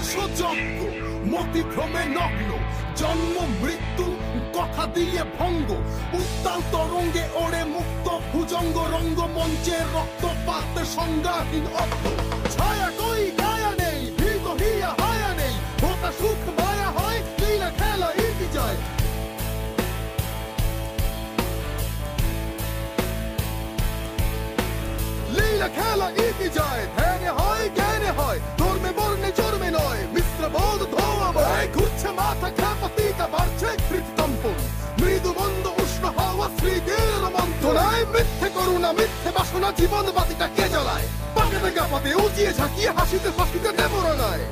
বংশযজ্ঞ মতিভ্রমে নগ্ন, জন্ম মৃত্যু কথা দিয়ে ভঙ্গ, উত্তাল তরঙ্গে ওড়ে মুক্ত ভুজঙ্গ, রঙ্গমঞ্চের রক্তপাত সংজ্ঞাহীন অর্থ। ছায়া কই গায়া নেই, ভীত হিয়া হায়া নেই, ওটা সুখ মায়া হয়, লীলা খেলা ইতি যায়। লীলা খেলা ইতি যায়, ধ্যানে হয় জ্ঞানে হয়, ধর্মে বর্ণে জন্মে নয়, মিশ্র বোধ ধোয়া বয়। ঘুরছে মাথা খ্যাপাতিটা, বাড়ছে কৃতকম্পন, মৃদু মন্দ উষ্ণ হাওয়া স্মৃতির মন্থনায়। মিথ্যে করুণা মিথ্যে বাসনা জীবন বাতিটা কে জ্বালায়, পাকে দেখা পাতে উঁচিয়ে ঝাঁকিয়ে হাসিতে ফাঁসিতে দেবরা নয়।